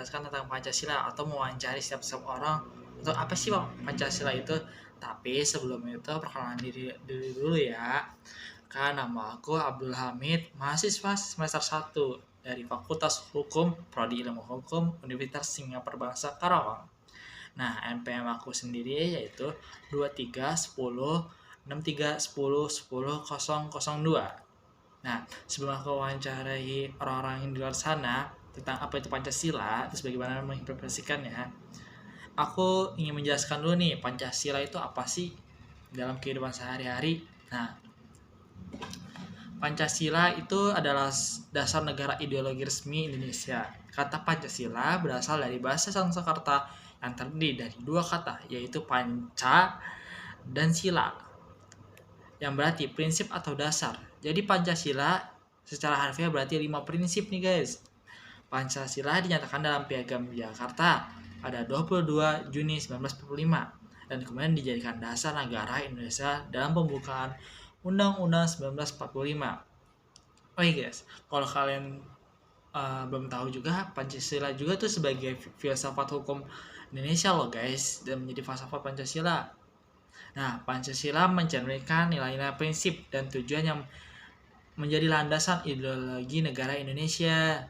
menjelaskan tentang Pancasila atau mewawancari setiap orang untuk apa sih Bang Pancasila itu. Tapi sebelum itu perkenalan diri dulu ya. Kan nama aku Abdul Hamid, mahasiswa semester 1 dari Fakultas Hukum Prodi Ilmu Hukum Universitas Singapura Bangsa Karawang. Nah, NPM aku sendiri yaitu 231063101002. Nah, sebelum aku wawancarai orang-orang yang di luar sana tentang apa itu Pancasila, terus bagaimana mengimplementasikannya, aku ingin menjelaskan dulu nih, Pancasila itu apa sih dalam kehidupan sehari-hari. Nah, Pancasila itu adalah dasar negara ideologi resmi Indonesia. Kata Pancasila berasal dari bahasa Sanskerta yang terdiri dari dua kata, yaitu panca dan sila, yang berarti prinsip atau dasar. Jadi Pancasila secara harfiah berarti 5 prinsip nih guys. Pancasila dinyatakan dalam Piagam Jakarta pada 22 Juni 1945 dan kemudian dijadikan dasar negara Indonesia dalam pembukaan Undang-Undang 1945. Oke guys, kalau kalian belum tahu juga, Pancasila juga tuh sebagai filsafat hukum Indonesia loh guys, dan menjadi filsafat Pancasila. Nah, Pancasila mencerminkan nilai-nilai prinsip dan tujuan yang menjadi landasan ideologi negara Indonesia.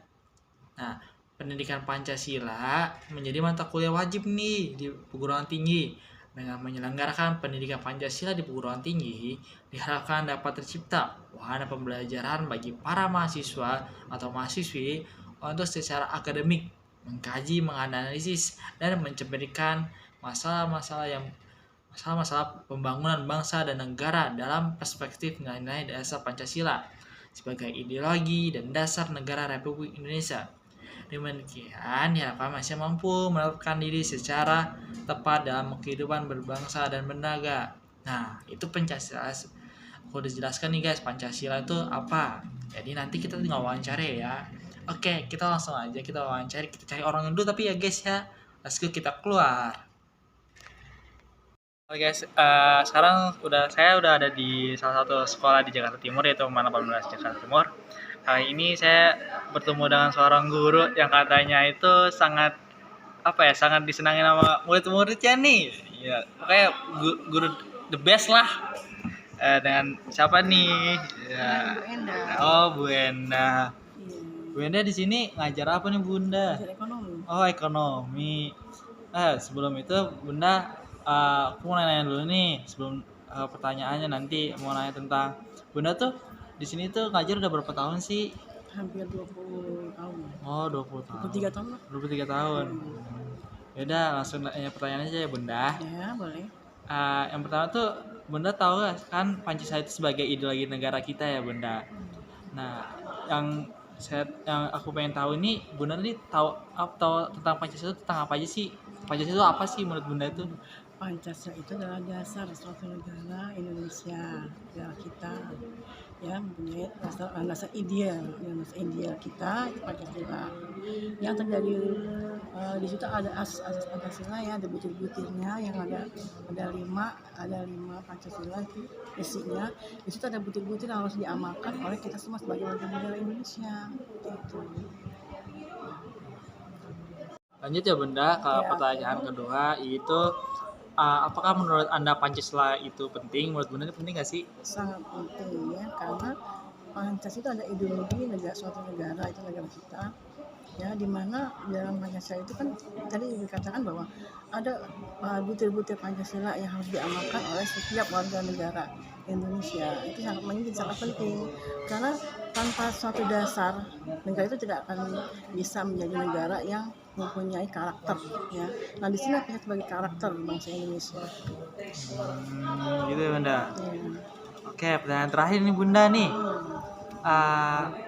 Nah, pendidikan Pancasila menjadi mata kuliah wajib nih di perguruan tinggi. Dengan menyelenggarakan pendidikan Pancasila di perguruan tinggi, diharapkan dapat tercipta wahana pembelajaran bagi para mahasiswa atau mahasiswi untuk secara akademik mengkaji, menganalisis, dan mencerminkan masalah-masalah pembangunan bangsa dan negara dalam perspektif nilai-nilai dasar Pancasila sebagai ideologi dan dasar negara Republik Indonesia. Demikian diharapkan masih mampu menerapkan diri secara tepat dalam kehidupan berbangsa dan bernegara. Nah, itu Pancasila. Aku udah jelaskan nih guys, Pancasila itu apa. Jadi nanti kita tinggal wawancara ya. Oke, kita langsung aja kita wawancara. Kita cari orang dulu tapi ya guys ya. Let's go, kita keluar. Oke guys, sekarang saya udah ada di salah satu sekolah di Jakarta Timur, yaitu Mana 18 Jakarta Timur. Kali ini saya bertemu dengan seorang guru yang katanya itu sangat sangat disenangi sama murid-muridnya nih. Ya, kayak guru the best lah. Dengan siapa nih? Ya. Bu Enda. Oh, Bu Enda. Bu Enda di sini ngajar apa nih Bunda? Ngajar ekonomi. Oh, ekonomi. Sebelum itu Bunda, aku mau nanya dulu nih sebelum pertanyaannya nanti mau nanya tentang Bunda tuh di sini tuh ngajar udah berapa tahun sih? Hampir 20 tahun. Oh, 20 tahun. 23 tahun lah. 23 tahun. Yaudah, langsung nanya pertanyaan aja ya Bunda. Ya, boleh. Yang pertama tuh Bunda tahu gak kan Pancasila itu sebagai ideologi negara kita ya Bunda. Nah, yang aku pengen tahu ini Bunda nih tahu tentang Pancasila itu tentang apa aja sih? Pancasila itu apa sih menurut Bunda itu? Pancasila itu adalah dasar suatu negara Indonesia, negara kita yang mempunyai dasar ideal kita itu Pancasila. Yang terjadi di situ ada asas Pancasila ya, ada butir-butirnya yang ada lima Pancasila itu isinya. Di situ ada butir-butir yang harus diamalkan oleh kita semua sebagai warga negara Indonesia. Itu. Lanjut ya Bunda ke pertanyaan kedua, yaitu apakah menurut Anda Pancasila itu penting? Menurut Bunda itu penting nggak sih? Sangat penting ya, karena Pancasila itu ada ideologi suatu negara, itu negara kita ya, dimana dalam Pancasila itu kan tadi dikatakan bahwa ada butir-butir Pancasila yang harus diamalkan oleh setiap warga negara Indonesia. Itu sangat penting, karena tanpa suatu dasar negara itu tidak akan bisa menjadi negara yang mempunyai karakter ya. Nah, di sini kita sebagai karakter bangsa Indonesia. Gitu ya Bunda. Ya. Oke, pertanyaan terakhir nih Bunda nih.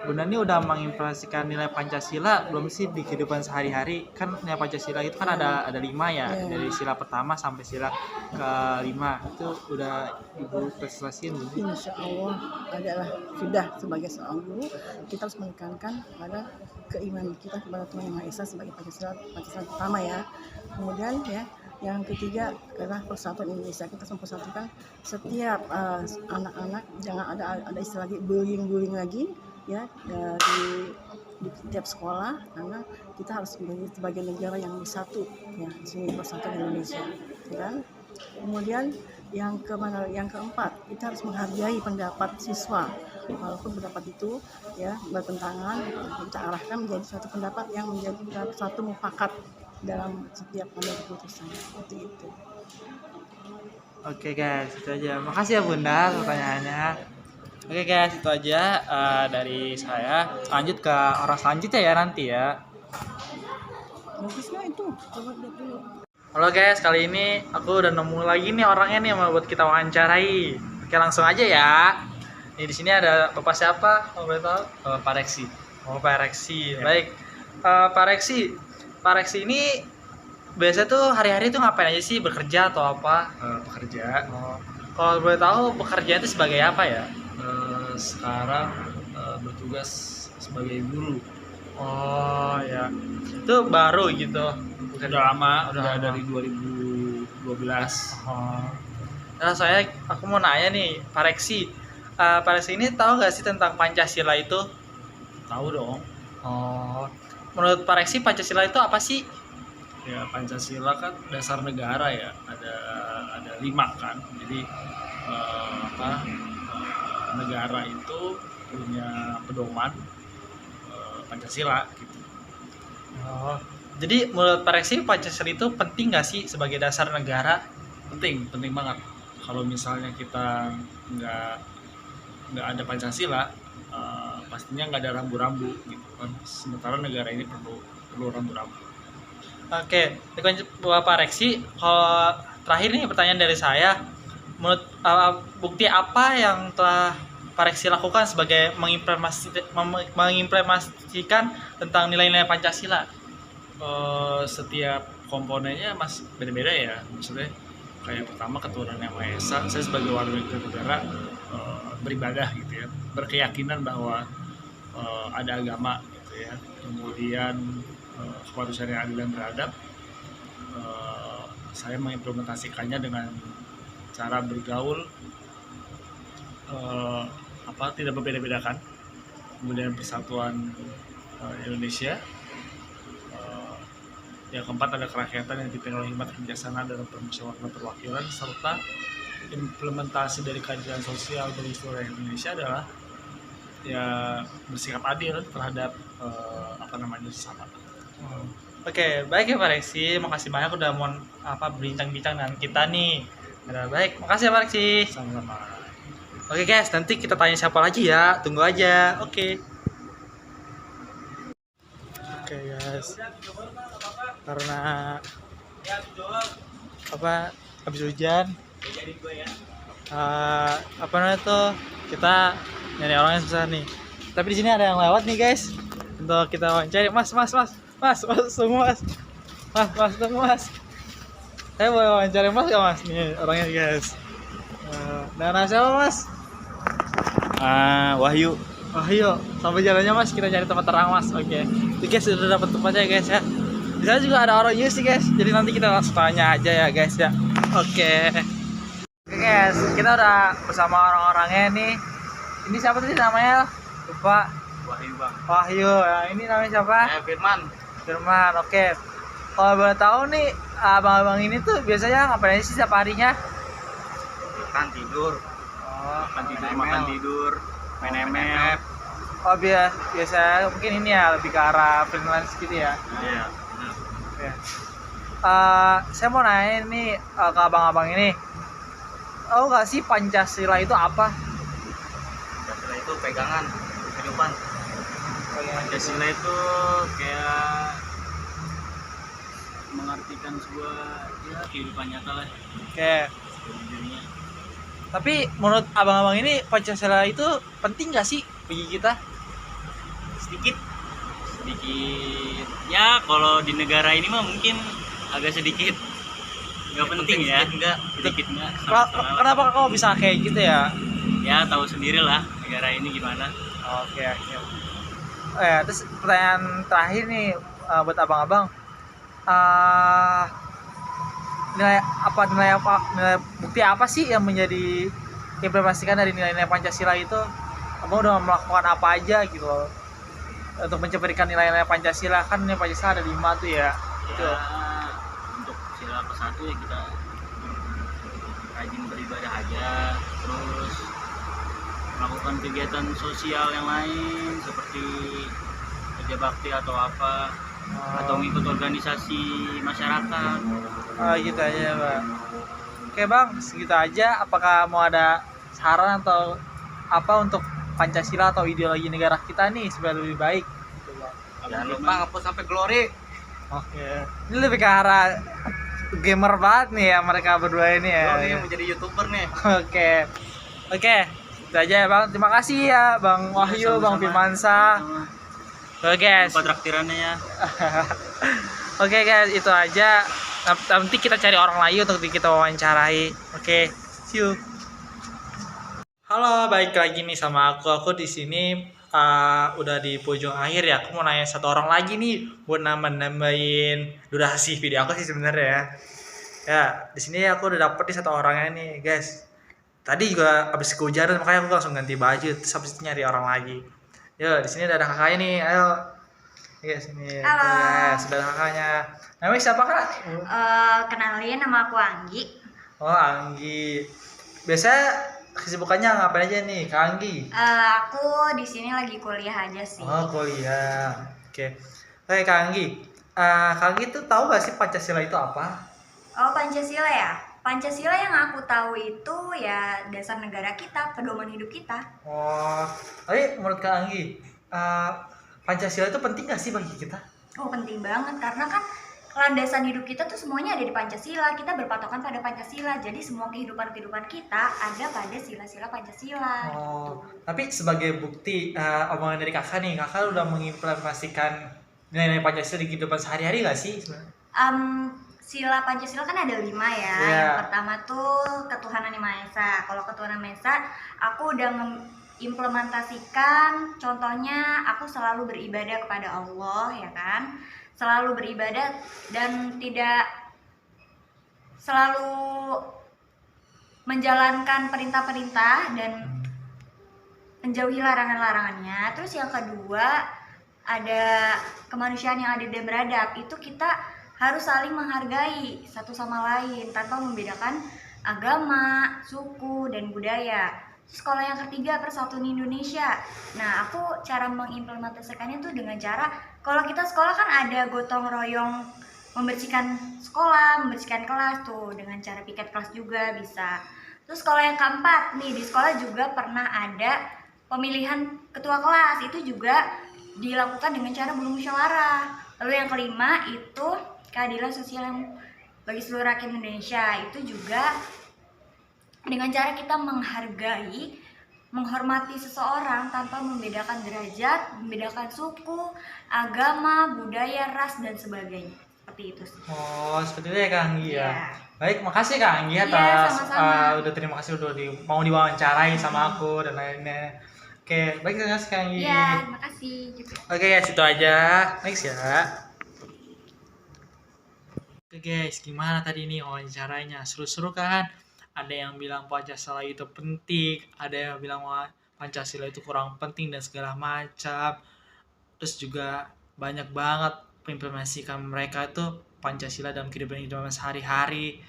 Bunda nih udah mengimplementasikan nilai Pancasila belum sih di kehidupan sehari-hari? Kan nilai Pancasila itu kan ada 5 ya, dari sila pertama sampai sila ke-5 itu udah Ibu presentasiin belum? Insya Allah adalah sudah. Sebagai seorang guru kita harus menekankan pada keimanan kita kepada Tuhan Yang Maha Esa sebagai Pancasila pertama ya. Kemudian ya, yang ketiga adalah persatuan Indonesia. Kita harus mempersatukan setiap anak-anak, jangan ada istilah lagi bullying lagi ya, di di tiap sekolah, karena kita harus menjadi sebagai negara yang bersatu, ya, sini persatuan Indonesia, ya kan? Kemudian yang keempat, kita harus menghargai pendapat siswa, walaupun pendapat itu ya bertentangan, kita arahkan menjadi suatu pendapat yang menjadi suatu mufakat dalam setiap pengambil keputusan, seperti itu. Oke guys, itu aja. Makasih ya Bunda pertanyaannya. Oke guys, itu aja dari saya. Lanjut ke orang selanjutnya ya nanti ya. Bagusnya itu, coba lihat dulu. Halo guys, kali ini aku udah nemu lagi nih orangnya nih yang mau buat kita wawancarai. Oke, langsung aja ya. Nih di sini ada Bapak siapa? Mau boleh tahu? Pak Reksi. Oh, Pak Reksi. Ya. Baik. Pak Reksi. Pak Reksi ini biasa tuh hari-hari tuh ngapain aja sih? Bekerja atau apa? Pekerja. Oh. Kalau boleh tahu bekerja itu sebagai apa ya? Sekarang bertugas sebagai guru. Oh ya. Itu baru gitu. Udah lama, Udah lama. dari 2012. Oh. Nah, aku mau nanya nih, Pak Reksi. Pak Reksi ini tahu nggak sih tentang Pancasila itu? Tahu dong. Oh. Menurut Pak Reksi Pancasila itu apa sih? Ya, Pancasila kan dasar negara ya. Ada 5 kan. Jadi negara itu punya pedoman Pancasila gitu. Oh. Jadi menurut Pak Reksi Pancasila itu penting nggak sih sebagai dasar negara? Penting banget. Kalau misalnya kita nggak ada Pancasila, pastinya nggak ada rambu-rambu gitu kan. Sementara negara ini perlu rambu-rambu. Oke, Bapak Reksi, kalau terakhir nih pertanyaan dari saya, menurut bukti apa yang telah Pak Reksi lakukan sebagai mengimplementasikan tentang nilai-nilai Pancasila? Setiap komponennya beda-beda ya, maksudnya kayak pertama keturunan yang Maha Esa. Saya sebagai warga negara beribadah gitu ya, berkeyakinan bahwa ada agama gitu ya, kemudian kemanusiaan yang adil dan beradab. Saya mengimplementasikannya dengan cara bergaul tidak berbeda-bedakan, kemudian persatuan Indonesia. Yang keempat ada kerakyatan yang dipimpin oleh hikmat kebijaksanaan dalam permusyawaratan perwakilan, serta implementasi dari keadilan sosial bagi seluruh Indonesia adalah ya bersikap adil terhadap sesama. Oke, baik ya Pak Reksi, makasih banyak udah mau berbincang-bincang dengan kita nih. Baik, makasih ya Pak Reksi. Sama-sama. Oke guys, nanti kita tanya siapa lagi ya, tunggu aja. Oke guys, karena habis hujan, namanya tuh kita nyari orangnya susah nih. Tapi di sini ada yang lewat nih guys, untuk kita wawancari. Mas, tunggu mas, tunggu mas. Saya boleh wawancari mas gak mas? Nih orangnya guys. Nama siapa mas? Wahyu. Sampai jalannya mas, kita cari tempat terang mas. Oke. Jadi guys, sudah dapat tempatnya guys ya. Di sana juga ada orang sih guys. Jadi nanti kita langsung tanya aja ya guys ya. Oke guys, kita udah bersama orang-orangnya nih. Ini siapa tadi namanya? Lupa. Wahyu bang. Wahyu. Ya, ini namanya siapa? Firman. Oke. Kalau boleh tahu nih, abang-abang ini tuh biasanya ngapain sih setiap harinya? Makan tidur, main ML. Oh biasa mungkin ini ya lebih ke arah freelance gitu ya. Iya. Oke. Saya mau nanya nih ke abang-abang ini, tahu nggak sih Pancasila itu apa? Pancasila itu pegangan kehidupan. Pancasila itu kayak mengartikan sebuah kehidupan nyata lah. Oke. Tapi menurut abang-abang ini Pancasila itu penting nggak sih bagi kita? Sedikit ya, kalau di negara ini mah mungkin agak sedikit nggak penting ya, sedikit nggak. Kenapa kau bisa kayak gitu ya? Ya tahu sendiri lah negara ini gimana. Oke. Terus pertanyaan terakhir nih buat abang-abang, nilai bukti apa sih yang menjadi implementasikan dari nilai-nilai Pancasila itu? Abang udah melakukan apa aja gitu loh? untuk menceburkan nilai-nilai Pancasila? Kan nilai Pancasila ada 5 tuh ya. Ya, untuk sila ke-1 ya kita rajin beribadah aja, terus melakukan kegiatan sosial yang lain seperti kerja bakti atau apa, atau ngikut organisasi masyarakat. Oh, gitu aja ya, Bang. Oke Bang, segitu aja. Apakah mau ada saran atau apa untuk Pancasila atau ideologi negara kita nih supaya lebih baik? Jangan lupa ngapus sampai glory. Oke. Ini lebih ke arah gamer banget nih ya mereka berdua ini ya. Glory yang menjadi YouTuber nih. Oke. Oke. Itu aja ya Bang. Terima kasih ya Bang Wahyu, Bang Firmansyah. Oke guys. Lupa traktirannya ya. Oke guys, itu aja. Nanti kita cari orang lain untuk kita wawancarai. Oke, see you. Halo, balik lagi nih sama aku. Aku di sini udah di pojok akhir ya. Aku mau nanya satu orang lagi nih buat nambahin durasi video aku sih sebenarnya ya. Ya, di sini aku udah dapet nih satu orangnya nih, guys. Tadi juga habis kehujanan makanya aku langsung ganti baju terus habis itu nyari orang lagi. Yo, di sini udah ada kakaknya nih. Ayo. Yes, ini. Halo. Yes, sudah ada kakaknya. Namanya siapa, Kak? Kenalin, nama aku Anggi. Oh, Anggi. Biasa kesibukannya ngapain aja nih, Kak Anggi? Aku di sini lagi kuliah aja sih. Oh, kuliah. Oke. Oke, Kak Anggi. Kak Anggi tuh tahu gak sih Pancasila itu apa? Oh, Pancasila ya? Pancasila yang aku tahu itu ya dasar negara kita, pedoman hidup kita. Oh, tapi menurut Kak Anggi, Pancasila itu penting gak sih bagi kita? Oh, penting banget karena kan landasan hidup kita tuh semuanya ada di Pancasila. Kita berpatokan pada Pancasila. Jadi semua kehidupan kita ada pada sila-sila Pancasila. Oh, tapi sebagai bukti omongan dari kakak nih, kakak udah mengimplementasikan nilai-nilai Pancasila di kehidupan sehari-hari gak sih? Sila Pancasila kan ada 5 ya. Yeah. Yang pertama tuh ketuhanan yang Maha Esa. Kalau ketuhanan Maha Esa, aku udah mengimplementasikan. Contohnya, aku selalu beribadah kepada Allah, ya kan? Selalu beribadah dan tidak selalu menjalankan perintah-perintah dan menjauhi larangan-larangannya. Terus yang kedua, ada kemanusiaan yang adil dan beradab. Itu kita harus saling menghargai satu sama lain tanpa membedakan agama, suku, dan budaya. Terus kalau yang ketiga, persatuan Indonesia. Nah, aku cara mengimplementasikannya tuh dengan cara, kalau kita sekolah kan ada gotong royong membersihkan sekolah, membersihkan kelas tuh dengan cara piket kelas juga bisa. Terus kalau yang keempat nih, di sekolah juga pernah ada pemilihan ketua kelas, itu juga dilakukan dengan cara bermusyawarah. Lalu yang kelima itu keadilan sosial yang bagi seluruh rakyat Indonesia, itu juga dengan cara kita menghargai, menghormati seseorang tanpa membedakan derajat, membedakan suku, agama, budaya, ras, dan sebagainya. Seperti itu sih. Oh, seperti itu ya Kak Anggi ya. Iya. Baik, makasih Kak Anggi Iya, atas sama-sama. udah terima kasih udah mau diwawancarai sama aku dan lainnya. Oke, baik terima kasih Kak Anggi. Iya, terima kasih juga. Oke ya, situ aja. Next ya. Oke guys, gimana tadi nih wawancaranya? Seru-seru kan? Ada yang bilang Pancasila itu penting, ada yang bilang Pancasila itu kurang penting dan segala macam. Terus juga banyak banget mengimplementasikan mereka itu Pancasila dalam kehidupan sehari-hari.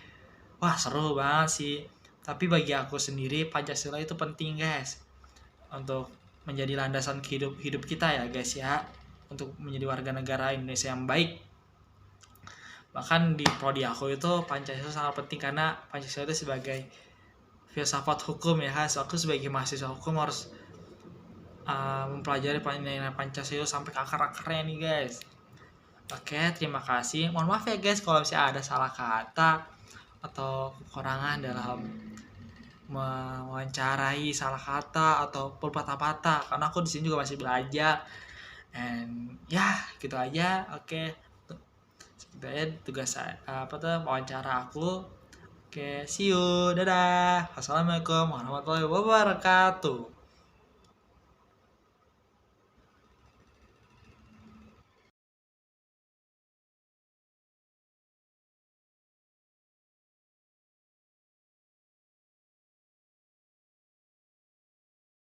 Wah, seru banget sih. Tapi bagi aku sendiri Pancasila itu penting guys, untuk menjadi landasan hidup kita ya guys ya, untuk menjadi warga negara Indonesia yang baik. Bahkan di prodi aku itu Pancasila sangat penting karena Pancasila itu sebagai filsafat hukum ya. So, aku sebagai mahasiswa hukum harus mempelajari nilai Pancasila sampai ke akar-akarnya nih guys. Oke, terima kasih. Mohon maaf ya guys kalau misalnya ada salah kata atau kekurangan dalam mewawancarai, salah kata atau patah-patah, karena aku di sini juga masih belajar. And ya, gitu aja. Oke. Segitu aja tugas wawancara aku. Oke, see you. Dadah. Assalamualaikum warahmatullahi wabarakatuh.